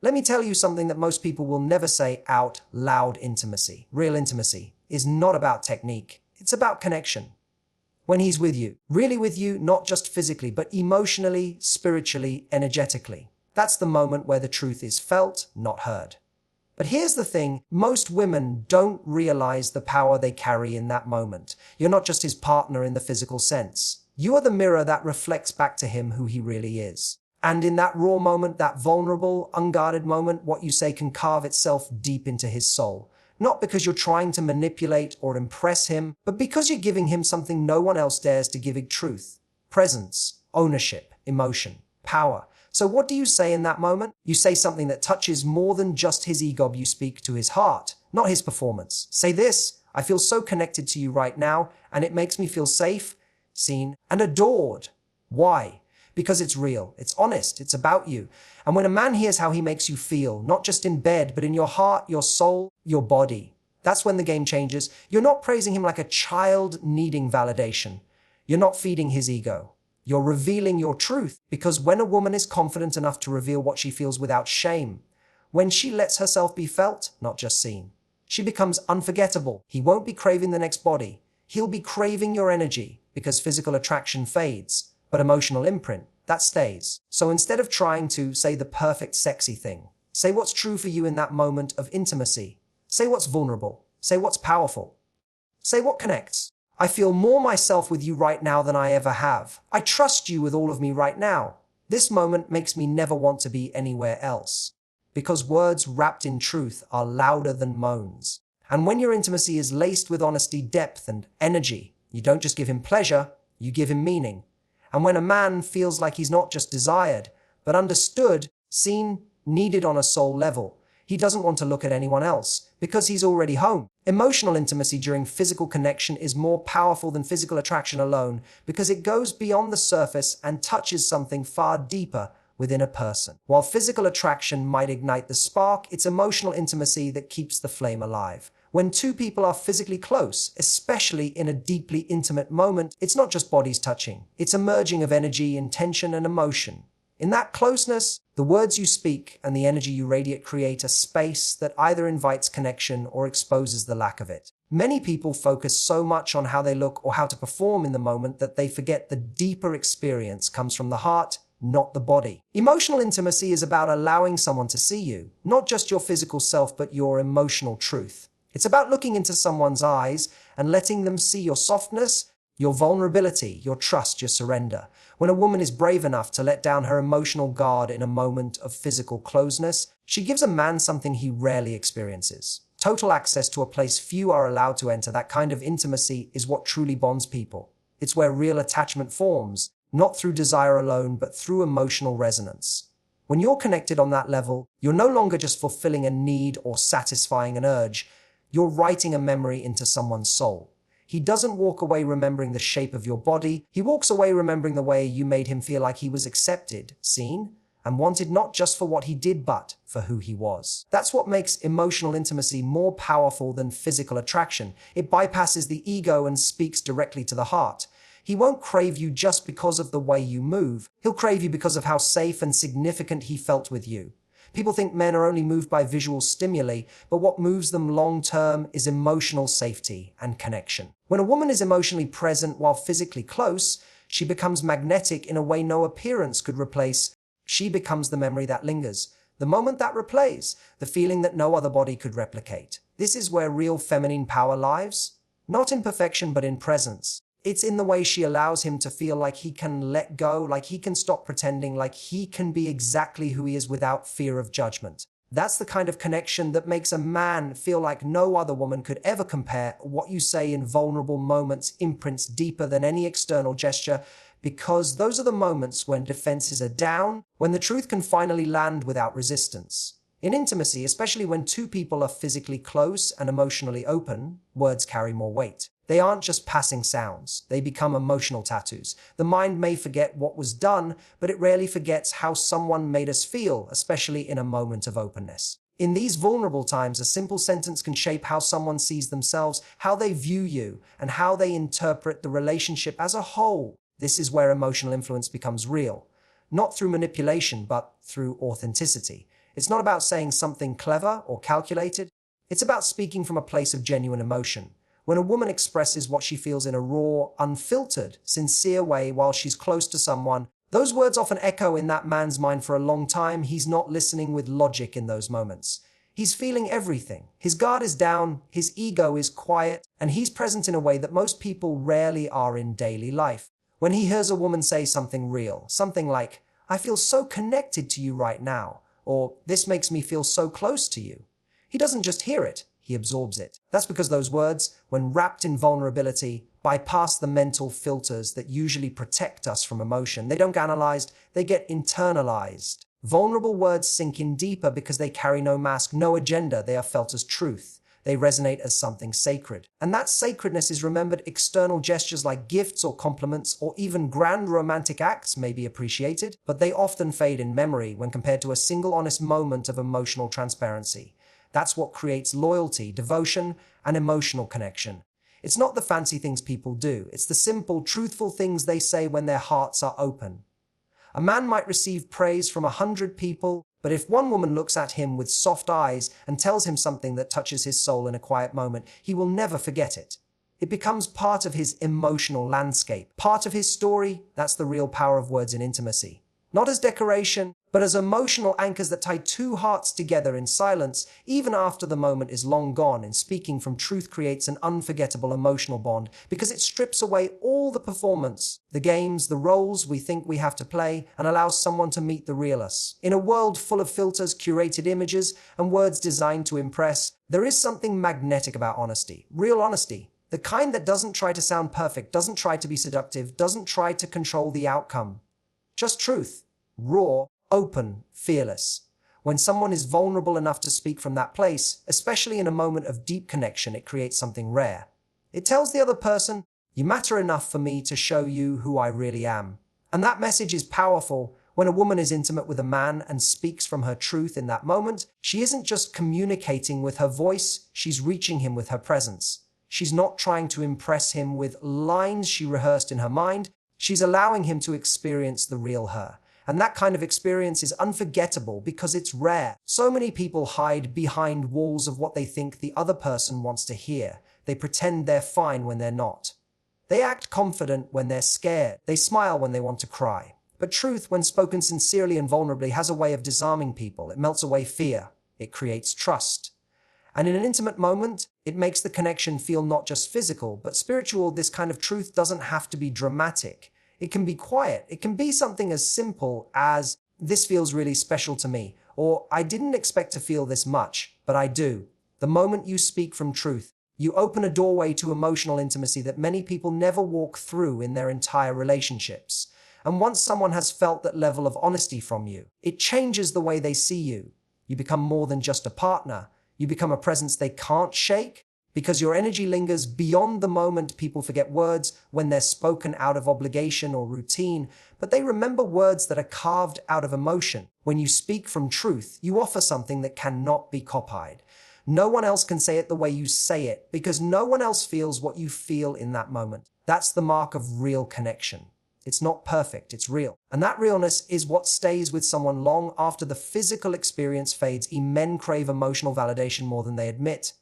Let me tell you something that most people will never say out loud. Intimacy, real intimacy, is not about technique. It's about connection. When he's with you, really with you, not just physically, but emotionally, spiritually, energetically. That's the moment where the truth is felt, not heard. But here's the thing, most women don't realize the power they carry in that moment. You're not just his partner in the physical sense. You are the mirror that reflects back to him who he really is. And in that raw moment, that vulnerable, unguarded moment, what you say can carve itself deep into his soul. Not because you're trying to manipulate or impress him, but because you're giving him something no one else dares to give: truth, presence, ownership, emotion, power. So what do you say in that moment? You say something that touches more than just his ego. You speak to his heart, not his performance. Say this: I feel so connected to you right now, and it makes me feel safe, seen, and adored. Why? Because it's real, it's honest, it's about you. And when a man hears how he makes you feel, not just in bed, but in your heart, your soul, your body, that's when the game changes. You're not praising him like a child needing validation. You're not feeding his ego. You're revealing your truth, because when a woman is confident enough to reveal what she feels without shame, when she lets herself be felt, not just seen, she becomes unforgettable. He won't be craving the next body. He'll be craving your energy, because physical attraction fades, but emotional imprint, that stays. So instead of trying to say the perfect sexy thing, say what's true for you in that moment of intimacy. Say what's vulnerable. Say what's powerful. Say what connects. I feel more myself with you right now than I ever have. I trust you with all of me right now. This moment makes me never want to be anywhere else. Because words wrapped in truth are louder than moans. And when your intimacy is laced with honesty, depth, and energy, you don't just give him pleasure, you give him meaning. And when a man feels like he's not just desired, but understood, seen, needed on a soul level, he doesn't want to look at anyone else, because he's already home. Emotional intimacy during physical connection is more powerful than physical attraction alone, because it goes beyond the surface and touches something far deeper within a person. While physical attraction might ignite the spark, it's emotional intimacy that keeps the flame alive. When two people are physically close, especially in a deeply intimate moment, it's not just bodies touching. It's a merging of energy, intention, and emotion. In that closeness, the words you speak and the energy you radiate create a space that either invites connection or exposes the lack of it. Many people focus so much on how they look or how to perform in the moment that they forget the deeper experience comes from the heart, not the body. Emotional intimacy is about allowing someone to see you, not just your physical self, but your emotional truth. It's about looking into someone's eyes and letting them see your softness, your vulnerability, your trust, your surrender. When a woman is brave enough to let down her emotional guard in a moment of physical closeness, she gives a man something he rarely experiences. Total access to a place few are allowed to enter. That kind of intimacy is what truly bonds people. It's where real attachment forms, not through desire alone, but through emotional resonance. When you're connected on that level, you're no longer just fulfilling a need or satisfying an urge. You're writing a memory into someone's soul. He doesn't walk away remembering the shape of your body. He walks away remembering the way you made him feel like he was accepted, seen, and wanted, not just for what he did, but for who he was. That's what makes emotional intimacy more powerful than physical attraction. It bypasses the ego and speaks directly to the heart. He won't crave you just because of the way you move. He'll crave you because of how safe and significant he felt with you. People think men are only moved by visual stimuli, but what moves them long-term is emotional safety and connection. When a woman is emotionally present while physically close, she becomes magnetic in a way no appearance could replace. She becomes the memory that lingers, the moment that replays, the feeling that no other body could replicate. This is where real feminine power lies, not in perfection, but in presence. It's in the way she allows him to feel like he can let go, like he can stop pretending, like he can be exactly who he is without fear of judgment. That's the kind of connection that makes a man feel like no other woman could ever compare. What you say in vulnerable moments imprints deeper than any external gesture, because those are the moments when defenses are down, when the truth can finally land without resistance. In intimacy, especially when two people are physically close and emotionally open, words carry more weight. They aren't just passing sounds. They become emotional tattoos. The mind may forget what was done, but it rarely forgets how someone made us feel, especially in a moment of openness. In these vulnerable times, a simple sentence can shape how someone sees themselves, how they view you, and how they interpret the relationship as a whole. This is where emotional influence becomes real, not through manipulation, but through authenticity. It's not about saying something clever or calculated. It's about speaking from a place of genuine emotion. When a woman expresses what she feels in a raw, unfiltered, sincere way while she's close to someone, those words often echo in that man's mind for a long time. He's not listening with logic in those moments. He's feeling everything. His guard is down, his ego is quiet, and he's present in a way that most people rarely are in daily life. When he hears a woman say something real, something like, "I feel so connected to you right now," or "This makes me feel so close to you," he doesn't just hear it, he absorbs it. That's because those words, when wrapped in vulnerability, bypass the mental filters that usually protect us from emotion. They don't get analyzed, they get internalized. Vulnerable words sink in deeper because they carry no mask, no agenda. They are felt as truth. They resonate as something sacred. And that sacredness is remembered. External gestures like gifts or compliments or even grand romantic acts may be appreciated, but they often fade in memory when compared to a single honest moment of emotional transparency. That's what creates loyalty, devotion, and emotional connection. It's not the fancy things people do. It's the simple, truthful things they say when their hearts are open. A man might receive praise from 100 people, but if one woman looks at him with soft eyes and tells him something that touches his soul in a quiet moment, he will never forget it. It becomes part of his emotional landscape, part of his story. That's the real power of words in intimacy. Not as decoration, but as emotional anchors that tie two hearts together in silence, even after the moment is long gone. And speaking from truth creates an unforgettable emotional bond because it strips away all the performance, the games, the roles we think we have to play, and allows someone to meet the real us. In a world full of filters, curated images, and words designed to impress, there is something magnetic about honesty, real honesty. The kind that doesn't try to sound perfect, doesn't try to be seductive, doesn't try to control the outcome. Just truth. Raw, open, fearless. When someone is vulnerable enough to speak from that place, especially in a moment of deep connection, it creates something rare. It tells the other person, "You matter enough for me to show you who I really am." And that message is powerful. When a woman is intimate with a man and speaks from her truth in that moment, she isn't just communicating with her voice, she's reaching him with her presence. She's not trying to impress him with lines she rehearsed in her mind. She's allowing him to experience the real her. And that kind of experience is unforgettable because it's rare. So many people hide behind walls of what they think the other person wants to hear. They pretend they're fine when they're not. They act confident when they're scared. They smile when they want to cry. But truth, when spoken sincerely and vulnerably, has a way of disarming people. It melts away fear. It creates trust. And in an intimate moment, it makes the connection feel not just physical, but spiritual. This kind of truth doesn't have to be dramatic. It can be quiet. It can be something as simple as, "This feels really special to me," or "I didn't expect to feel this much, but I do." The moment you speak from truth, you open a doorway to emotional intimacy that many people never walk through in their entire relationships. And once someone has felt that level of honesty from you, it changes the way they see you. You become more than just a partner. You become a presence they can't shake. Because your energy lingers beyond the moment. People forget words when they're spoken out of obligation or routine, but they remember words that are carved out of emotion. When you speak from truth, you offer something that cannot be copied. No one else can say it the way you say it, because no one else feels what you feel in that moment. That's the mark of real connection. It's not perfect, it's real. And that realness is what stays with someone long after the physical experience fades. Men crave emotional validation more than they admit.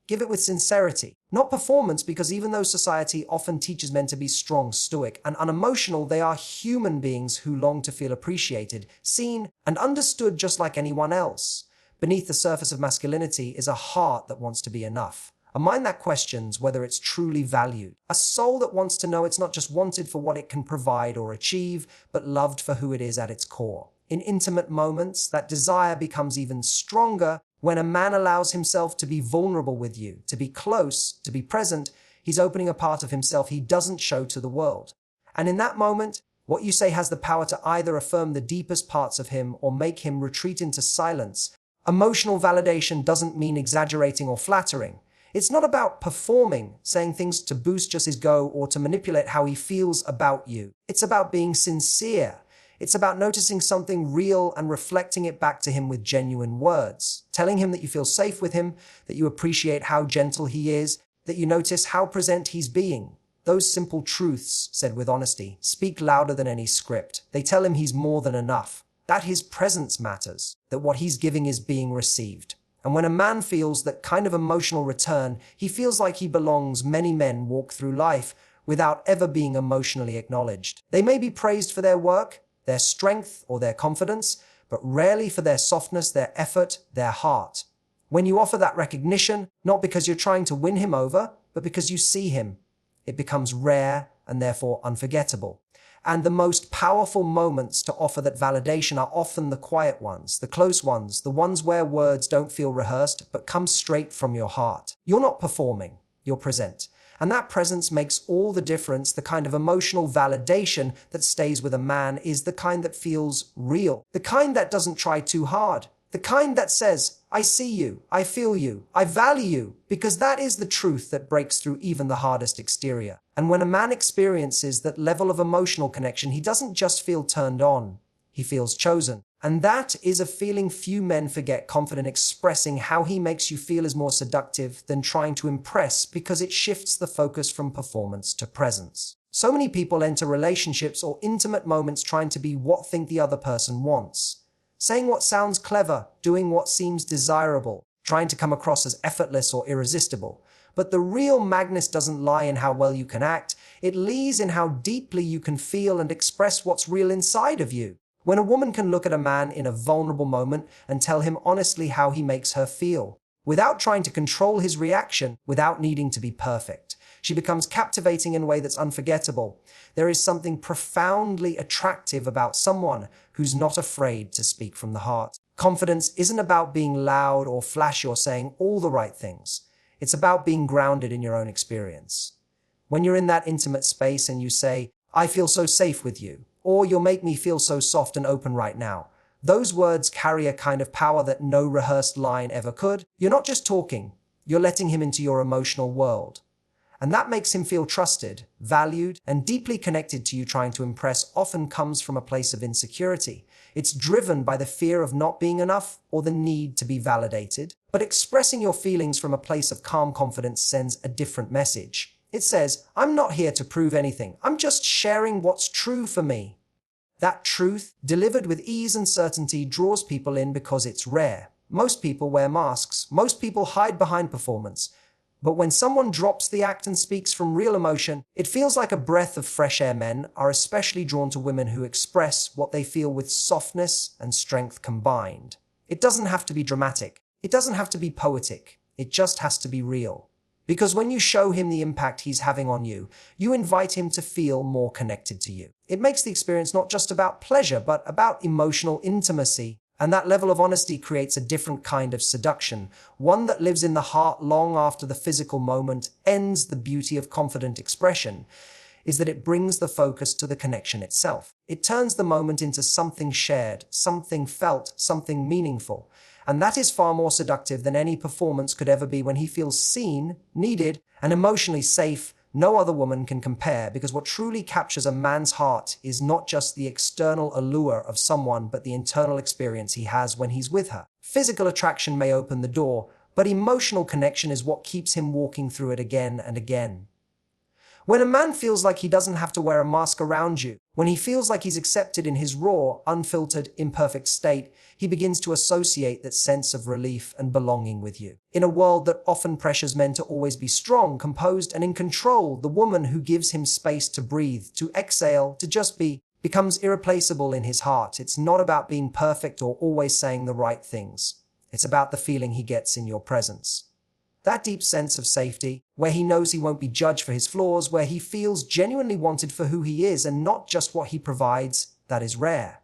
Give it with sincerity, not performance, because even though society often teaches men to be strong, stoic, and unemotional, they are human beings who long to feel appreciated, seen, and understood just like anyone else. Beneath the surface of masculinity is a heart that wants to be enough, a mind that questions whether it's truly valued, a soul that wants to know it's not just wanted for what it can provide or achieve, but loved for who it is at its core. In intimate moments, that desire becomes even stronger. When a man allows himself to be vulnerable with you, to be close, to be present, he's opening a part of himself he doesn't show to the world. And in that moment, what you say has the power to either affirm the deepest parts of him or make him retreat into silence. Emotional validation doesn't mean exaggerating or flattering. It's not about performing, saying things to boost just his go or to manipulate how he feels about you. It's about being sincere. It's about noticing something real and reflecting it back to him with genuine words, telling him that you feel safe with him, that you appreciate how gentle he is, that you notice how present he's being. Those simple truths, said with honesty, speak louder than any script. They tell him he's more than enough. that his presence matters, that what he's giving is being received. And when a man feels that kind of emotional return, he feels like he belongs. Many men walk through life without ever being emotionally acknowledged. They may be praised for their work, their strength, or their confidence, but rarely for their softness, their effort, their heart. When you offer that recognition, not because you're trying to win him over, but because you see him, it becomes rare and therefore unforgettable. And the most powerful moments to offer that validation are often the quiet ones, the close ones, the ones where words don't feel rehearsed, but come straight from your heart. You're not performing, you're present. And that presence makes all the difference. The kind of emotional validation that stays with a man is the kind that feels real, the kind that doesn't try too hard, the kind that says, I see you, I feel you, I value you, because that is the truth that breaks through even the hardest exterior. And when a man experiences that level of emotional connection, he doesn't just feel turned on, he feels chosen. And that is a feeling few men forget. Confident expressing how he makes you feel is more seductive than trying to impress, because it shifts the focus from performance to presence. So many people enter relationships or intimate moments trying to be what think the other person wants. Saying what sounds clever, doing what seems desirable, trying to come across as effortless or irresistible. But the real madness doesn't lie in how well you can act, it lies in how deeply you can feel and express what's real inside of you. When a woman can look at a man in a vulnerable moment and tell him honestly how he makes her feel, without trying to control his reaction, without needing to be perfect, she becomes captivating in a way that's unforgettable. There is something profoundly attractive about someone who's not afraid to speak from the heart. Confidence isn't about being loud or flashy or saying all the right things. It's about being grounded in your own experience. When you're in that intimate space and you say, I feel so safe with you, or you'll make me feel so soft and open right now, those words carry a kind of power that no rehearsed line ever could. You're not just talking, you're letting him into your emotional world. And that makes him feel trusted, valued, and deeply connected to you. Trying to impress often comes from a place of insecurity. It's driven by the fear of not being enough or the need to be validated. But expressing your feelings from a place of calm confidence sends a different message. It says, I'm not here to prove anything. I'm just sharing what's true for me. That truth, delivered with ease and certainty, draws people in because it's rare. Most people wear masks. Most people hide behind performance. But when someone drops the act and speaks from real emotion, it feels like a breath of fresh air. Men are especially drawn to women who express what they feel with softness and strength combined. It doesn't have to be dramatic. It doesn't have to be poetic. It just has to be real. Because when you show him the impact he's having on you, you invite him to feel more connected to you. It makes the experience not just about pleasure, but about emotional intimacy. And that level of honesty creates a different kind of seduction, one that lives in the heart long after the physical moment ends. The beauty of confident expression is that it brings the focus to the connection itself. It turns the moment into something shared, something felt, something meaningful. And that is far more seductive than any performance could ever be. When he feels seen, needed, and emotionally safe, no other woman can compare, because what truly captures a man's heart is not just the external allure of someone, but the internal experience he has when he's with her. Physical attraction may open the door, but emotional connection is what keeps him walking through it again and again. When a man feels like he doesn't have to wear a mask around you, when he feels like he's accepted in his raw, unfiltered, imperfect state, he begins to associate that sense of relief and belonging with you. In a world that often pressures men to always be strong, composed, and in control, the woman who gives him space to breathe, to exhale, to just be, becomes irreplaceable in his heart. It's not about being perfect or always saying the right things. It's about the feeling he gets in your presence. That deep sense of safety, where he knows he won't be judged for his flaws, where he feels genuinely wanted for who he is and not just what he provides, that is rare.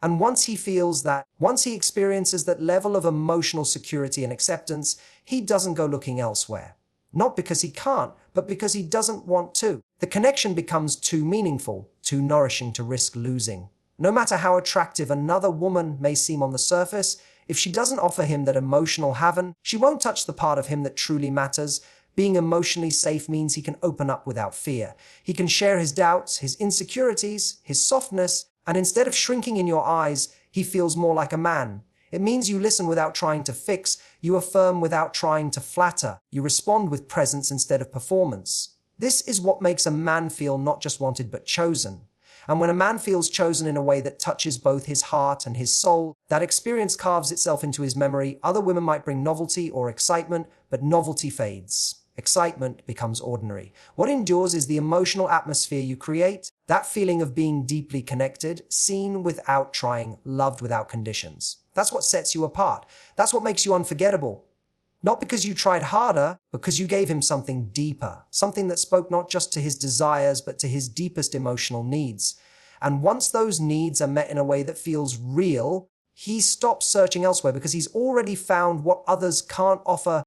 And once he feels that, once he experiences that level of emotional security and acceptance, he doesn't go looking elsewhere. Not because he can't, but because he doesn't want to. The connection becomes too meaningful, too nourishing to risk losing. No matter how attractive another woman may seem on the surface, if she doesn't offer him that emotional haven, she won't touch the part of him that truly matters. Being emotionally safe means he can open up without fear. He can share his doubts, his insecurities, his softness, and instead of shrinking in your eyes, he feels more like a man. It means you listen without trying to fix, you affirm without trying to flatter, you respond with presence instead of performance. This is what makes a man feel not just wanted but chosen. And when a man feels chosen in a way that touches both his heart and his soul, that experience carves itself into his memory. Other women might bring novelty or excitement, but novelty fades. Excitement becomes ordinary. What endures is the emotional atmosphere you create, that feeling of being deeply connected, seen without trying, loved without conditions. That's what sets you apart. That's what makes you unforgettable. Not because you tried harder, because you gave him something deeper, something that spoke not just to his desires, but to his deepest emotional needs. And once those needs are met in a way that feels real, he stops searching elsewhere because he's already found what others can't offer